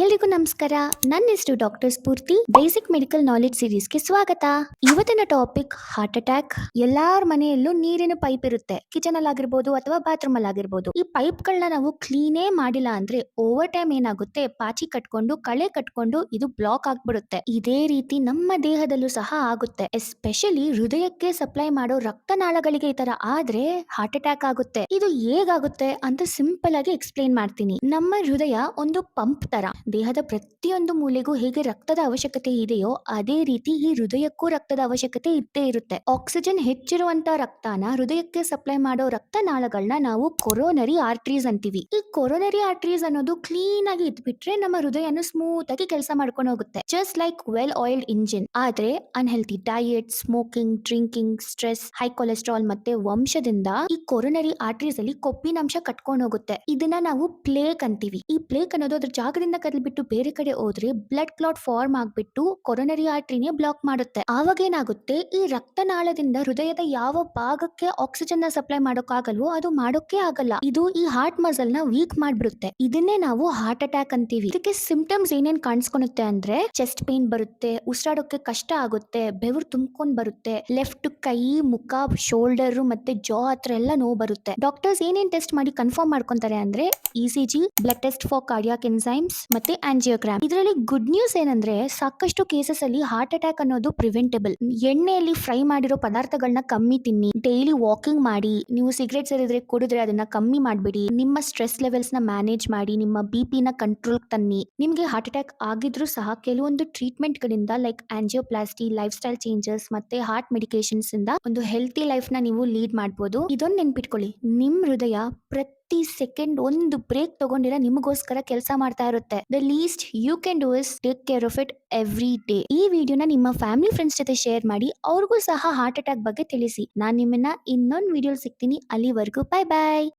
ಎಲ್ರಿಗೂ ನಮಸ್ಕಾರ. ನನ್ನ ಹೆಸರು ಡಾಕ್ಟರ್ ಸ್ಫೂರ್ತಿ. ಬೇಸಿಕ್ ಮೆಡಿಕಲ್ ನಾಲೆಡ್ಜ್ ಸೀರೀಸ್ಗೆ ಸ್ವಾಗತ. ಇವತ್ತಿನ ಟಾಪಿಕ್ ಹಾರ್ಟ್ ಅಟ್ಯಾಕ್. ಎಲ್ಲಾರ ಮನೆಯಲ್ಲೂ ನೀರಿನ ಪೈಪ್ ಇರುತ್ತೆ, ಕಿಚನ್ ಅಲ್ಲಿ ಆಗಿರ್ಬೋದು ಅಥವಾ ಬಾತ್ರೂಮ್ ಅಲ್ಲಿ ಆಗಿರ್ಬೋದು. ಈ ಪೈಪ್ ಗಳನ್ನ ನಾವು ಕ್ಲೀನೇ ಮಾಡಿಲ್ಲ ಅಂದ್ರೆ ಓವರ್ ಟೈಮ್ ಏನಾಗುತ್ತೆ, ಪಾಚಿ ಕಟ್ಕೊಂಡು ಕಳೆ ಕಟ್ಕೊಂಡು ಇದು ಬ್ಲಾಕ್ ಆಗ್ಬಿಡುತ್ತೆ. ಇದೇ ರೀತಿ ನಮ್ಮ ದೇಹದಲ್ಲೂ ಸಹ ಆಗುತ್ತೆ. ಎಸ್ಪೆಷಲಿ ಹೃದಯಕ್ಕೆ ಸಪ್ಲೈ ಮಾಡೋ ರಕ್ತನಾಳಗಳಿಗೆ ಈ ತರ ಆದ್ರೆ ಹಾರ್ಟ್ ಅಟ್ಯಾಕ್ ಆಗುತ್ತೆ. ಇದು ಹೇಗಾಗುತ್ತೆ ಅಂತ ಸಿಂಪಲ್ ಆಗಿ ಎಕ್ಸ್ಪ್ಲೇನ್ ಮಾಡ್ತೀನಿ. ನಮ್ಮ ಹೃದಯ ಒಂದು ಪಂಪ್ ತರ. ದೇಹದ ಪ್ರತಿಯೊಂದು ಮೂಲೆಗೂ ಹೇಗೆ ರಕ್ತದ ಅವಶ್ಯಕತೆ ಇದೆಯೋ ಅದೇ ರೀತಿ ಈ ಹೃದಯಕ್ಕೂ ರಕ್ತದ ಅವಶ್ಯಕತೆ ಇದ್ದೇ ಇರುತ್ತೆ. ಆಕ್ಸಿಜನ್ ಹೆಚ್ಚಿರುವಂತ ರಕ್ತನ ಹೃದಯಕ್ಕೆ ಸಪ್ಲೈ ಮಾಡೋ ರಕ್ತನಾಳಗಳನ್ನ ನಾವು ಕೊರೋನರಿ ಆರ್ಟರೀಸ್ ಅಂತೀವಿ. ಈ ಕೊರೋನರಿ ಆರ್ಟರೀಸ್ ಅನ್ನೋದು ಕ್ಲೀನ್ ಆಗಿ ಇದ್ಬಿಟ್ರೆ ನಮ್ಮ ಹೃದಯನು ಸ್ಮೂತ್ ಆಗಿ ಕೆಲಸ ಮಾಡ್ಕೊಂಡು ಹೋಗುತ್ತೆ, just like well oiled engine. ಆದ್ರೆ unhealthy diet, smoking, drinking, stress, high cholesterol ಮತ್ತೆ ವಂಶದಿಂದ ಈ ಕೊರೋನರಿ ಆರ್ಟರೀಸ್ ಅಲ್ಲಿ ಕೊಬ್ಬಿನಾಂಶ ಕಟ್ಕೊಂಡು ಹೋಗುತ್ತೆ. ಇದನ್ನ ನಾವು ಪ್ಲೇಕ್ ಅಂತೀವಿ. ಈ ಪ್ಲೇಕ್ ಅನ್ನೋದು ಅದ್ರ ಜಾಗದಿಂದ ಕದಲ್ಬಿಟ್ಟು ಬೇರೆ ಕಡೆ ಹೋದ್ರೆ ಬ್ಲಡ್ ಕ್ಲಾಟ್ ಫಾರ್ಮ್ ಆಗ್ಬಿಟ್ಟು ಕೊರೋನರಿ ಆರ್ಟರಿನೇ ಬ್ಲಾಕ್ ಮಾಡುತ್ತೆ. ಆವಾಗ ಏನಾಗುತ್ತೆ, ಈ ರಕ್ತನಾಳದಿಂದ ಹೃದಯದ ಯಾವ ಭಾಗಕ್ಕೆ ಆಕ್ಸಿಜನ್ ನ ಸಪ್ಲೈ ಮಾಡೋಕ್ಕಾಗಲ್ವೋ ಅದು ಮಾಡೋಕೆ ಆಗಲ್ಲ. ಇದು ಈ ಹಾರ್ಟ್ ಮಸಲ್ ನ ವೀಕ್ ಮಾಡ್ಬಿಡುತ್ತೆ. ಇದನ್ನೇ ನಾವು ಹಾರ್ಟ್ ಅಟ್ಯಾಕ್ ಅಂತೀವಿ. ಇದಕ್ಕೆ ಸಿಂಪ್ಟಮ್ಸ್ ಏನೇನ್ ಕಾಣಿಸ್ಕೊಳುತ್ತೆ ಅಂದ್ರೆ ಚೆಸ್ಟ್ ಪೇನ್ ಬರುತ್ತೆ, ಉಸಿರಾಡೋಕೆ ಕಷ್ಟ ಆಗುತ್ತೆ, ಬೆವರು ತುಂಬ್ಕೊಂಡ್ ಬರುತ್ತೆ, ಲೆಫ್ಟ್ ಕೈ, ಮುಖ, ಶೋಲ್ಡರ್ ಮತ್ತೆ ಜಾ ಹತ್ರ ಎಲ್ಲ ನೋವು ಬರುತ್ತೆ. ಡಾಕ್ಟರ್ಸ್ ಏನೇನ್ ಟೆಸ್ಟ್ ಮಾಡಿ ಕನ್ಫರ್ಮ್ ಮಾಡ್ಕೊಂತಾರೆ ಅಂದ್ರೆ ECG, blood test for cardiac enzymes ಮತ್ತೆ ಆಂಜಿಯೋಗ್ರಾಮ್. ಇದರಲ್ಲಿ ಗುಡ್ ನ್ಯೂಸ್ ಏನಂದ್ರೆ ಸಾಕಷ್ಟು ಕೇಸಸ್ ಅಲ್ಲಿ ಹಾರ್ಟ್ ಅಟ್ಯಾಕ್ ಅನ್ನೋದು ಪ್ರಿವೆಂಟಬಲ್. ಎಣ್ಣೆಯಲ್ಲಿ ಫ್ರೈ ಮಾಡಿರೋ ಪದಾರ್ಥಗಳನ್ನ ಕಮ್ಮಿ ತಿನ್ನಿ, ಡೈಲಿ ವಾಕಿಂಗ್ ಮಾಡಿ, ನೀವು ಸಿಗರೇಟ್ ಸೇರಿದ್ರೆ ಕುಡಿದ್ರೆ ಅದನ್ನ ಕಮ್ಮಿ ಮಾಡ್ಬಿಡಿ, ನಿಮ್ಮ ಸ್ಟ್ರೆಸ್ ಲೆವೆಲ್ಸ್ ನ ಮ್ಯಾನೇಜ್ ಮಾಡಿ, ನಿಮ್ಮ BP ನ ಕಂಟ್ರೋಲ್ ತನ್ನಿ. ನಿಮ್ಗೆ ಹಾರ್ಟ್ ಅಟ್ಯಾಕ್ ಆಗಿದ್ರು ಸಹ ಕೆಲವೊಂದು ಟ್ರೀಟ್ಮೆಂಟ್ ಗಳಿಂದ like angioplasty, life style changes ಮತ್ತೆ ಹಾರ್ಟ್ ಮೆಡಿಕೇಶನ್ಸ್ ಇಂದ ಒಂದು ಹೆಲ್ತಿ ಲೈಫ್ ನ ನೀವು ಲೀಡ್ ಮಾಡಬಹುದು. ಇದೊಂದು ನೆನ್ಪಿಟ್ಕೊಳ್ಳಿ, ನಿಮ್ ಹೃದಯ ಪ್ರತಿ ಸೆಕೆಂಡ್ ಒಂದು ಬ್ರೇಕ್ ತಗೊಂಡಿರ ನಿಮಗೋಸ್ಕರ ಕೆಲಸ ಮಾಡ್ತಾ ಇರುತ್ತೆ. The least you can do is take care of it every day. ಈ ವಿಡಿಯೋನ ನಿಮ್ಮ ಫ್ಯಾಮಿಲಿ ಫ್ರೆಂಡ್ಸ್ ಜೊತೆ ಶೇರ್ ಮಾಡಿ, ಅವ್ರಿಗೂ ಸಹ ಹಾರ್ಟ್ ಅಟ್ಯಾಕ್ ಬಗ್ಗೆ ತಿಳಿಸಿ. ನಾನು ನಿಮ್ಮನ್ನ ಇನ್ನೊಂದು ವಿಡಿಯೋ ಸಿಗ್ತೀನಿ. ಅಲ್ಲಿವರೆಗೂ ಬೈ ಬಾಯ್.